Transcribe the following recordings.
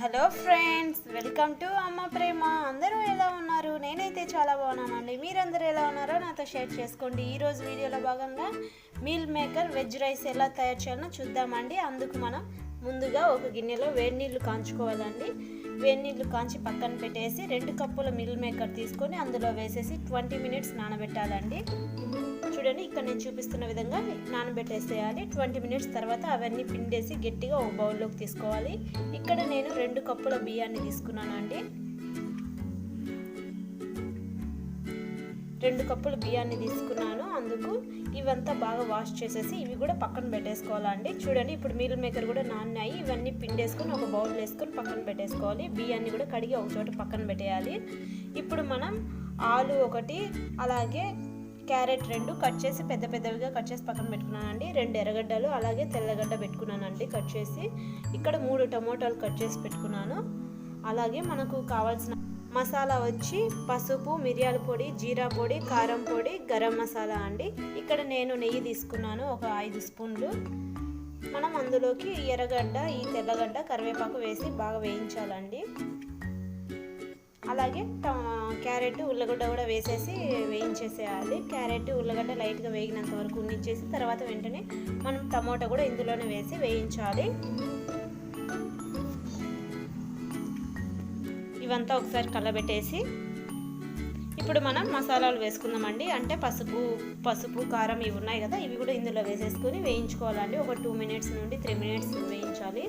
Hello friends, welcome to అమ్మ ప్రేమ. అందరూ ఎలా ఉన్నారు? నేనైతే చాలా బాగున్నానండి. మీరందరూ ఎలా ఉన్నారో నాతో షేర్ చేసుకోండి. ఈరోజు వీడియోలో భాగంగా మీల్ మేకర్ వెజ్ రైస్ ఎలా తయారు చేయాలో చూద్దామండి. అందుకు మనం ముందుగా ఒక గిన్నెలో వేడి నీళ్ళు కాంచుకోవాలండి. వేడి నీళ్ళు కాంచి పక్కన పెట్టేసి 2 కప్పుల మీల్ మేకర్ తీసుకొని అందులో వేసేసి 20 మినిట్స్ నానబెట్టాలండి. చూడండి, ఇక్కడ నేను చూపిస్తున్న విధంగా నానబెట్టేసేయాలి. 20 మినిట్స్ తర్వాత అవన్నీ పిండేసి గట్టిగా ఒక బౌల్లోకి తీసుకోవాలి. ఇక్కడ నేను 2 కప్పుల బియ్యాన్ని తీసుకున్నానండి. 2 కప్పుల బియ్యాన్ని తీసుకున్నాను. అందుకు ఇవంతా బాగా వాష్ చేసేసి ఇవి కూడా పక్కన పెట్టేసుకోవాలండి. చూడండి, ఇప్పుడు మీల్ మేకర్ కూడా నానాయి. ఇవన్నీ పిండేసుకొని ఒక బౌల్ వేసుకొని పక్కన పెట్టేసుకోవాలి. బియ్యాన్ని కూడా కడిగి ఒక చోట పక్కన పెట్టేయాలి. ఇప్పుడు మనం ఆలు 1, అలాగే క్యారెట్ 2 కట్ చేసి పెద్ద పెద్దవిగా కట్ చేసి పక్కన పెట్టుకున్నానండి. 2 ఎర్రగడ్డలు అలాగే తెల్లగడ్డ పెట్టుకున్నానండి కట్ చేసి. ఇక్కడ 3 టమోటాలు కట్ చేసి పెట్టుకున్నాను. అలాగే మనకు కావాల్సిన మసాలా వచ్చి పసుపు, మిరియాల పొడి, జీరా పొడి, కారం పొడి, గరం మసాలా అండి. ఇక్కడ నేను నెయ్యి తీసుకున్నాను, ఒక 5 స్పూన్లు. మనం అందులోకి ఎర్రగడ్డ, ఈ తెల్లగడ్డ, కరివేపాకు వేసి బాగా వేయించాలండి. అలాగే క్యారెట్, ఉల్లగడ్డ కూడా వేసేసి వేయించేసేయాలి. క్యారెట్, ఉల్లగడ్డ లైట్గా వేగినంత వరకు ఉన్నించేసి తర్వాత వెంటనే మనం టమోటా కూడా ఇందులోనే వేసి వేయించాలి. ఇవంతా ఒకసారి కలబెట్టేసి ఇప్పుడు మనం మసాలాలు వేసుకుందామండి. అంటే పసుపు, కారం ఇవి ఉన్నాయి కదా, ఇవి కూడా ఇందులో వేసేసుకొని వేయించుకోవాలండి. ఒక 2 మినిట్స్ నుండి 3 మినిట్స్ వేయించాలి.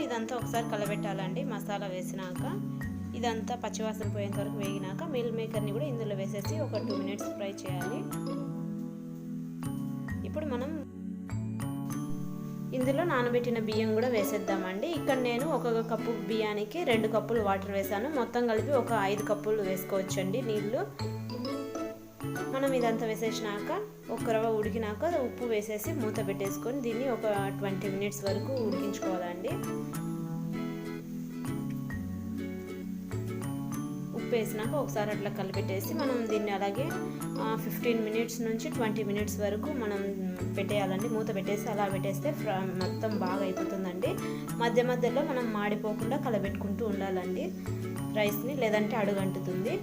ఇదంతా ఒకసారి కలబెట్టాలండి. మసాలా వేసినాక ఇదంతా పచ్చివాసన పోయేంత వరకు వేగినాక మీల్ మేకర్ని కూడా ఇందులో వేసేసి ఒక 2 మినిట్స్ ఫ్రై చేయాలి. ఇప్పుడు మనం ఇందులో నానబెట్టిన బియ్యం కూడా వేసేద్దామండి. ఇక్కడ నేను 1 కప్పు బియ్యానికి 2 కప్పులు వాటర్ వేసాను. మొత్తం కలిపి ఒక 5 కప్పులు వేసుకోవచ్చండి నీళ్ళు. మనం ఇదంతా వేసేసినాక ఒక రవ్వ ఉడికినాక ఉప్పు వేసేసి మూత పెట్టేసుకొని దీన్ని ఒక 20 మినిట్స్ వరకు ఉడికించుకోవాలండి. ఉప్పు వేసినాక ఒకసారి అట్లా కలిపెట్టేసి మనం దీన్ని అలాగే 15 మినిట్స్ నుంచి 20 మినిట్స్ వరకు మనం పెట్టేయాలండి. మూత పెట్టేసి అలా పెట్టేస్తే మొత్తం బాగా అయిపోతుందండి. మధ్య మధ్యలో మనం మాడిపోకుండా కలబెట్టుకుంటూ ఉండాలండి రైస్ని, లేదంటే అడుగంటుతుంది.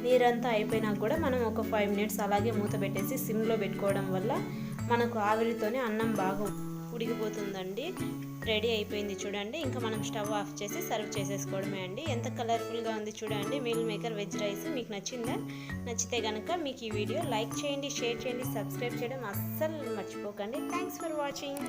నీరంతా అయిపోయినాక కూడా మనం ఒక 5 మినిట్స్ అలాగే మూత పెట్టేసి సిమ్లో పెట్టుకోవడం వల్ల మనకు ఆవిరితోనే అన్నం బాగా ఉడికిపోతుందండి. రెడీ అయిపోయింది చూడండి. ఇంకా మనం స్టవ్ ఆఫ్ చేసి సర్వ్ చేసేసుకోవడమే అండి. ఎంత కలర్ఫుల్గా ఉంది చూడండి మీల్ మేకర్ వెజ్ రైస్. మీకు నచ్చిందా? నచ్చితే కనుక మీకు ఈ వీడియో లైక్ చేయండి, షేర్ చేయండి, సబ్స్క్రైబ్ చేయడం అస్సలు మర్చిపోకండి. Thanks for watching.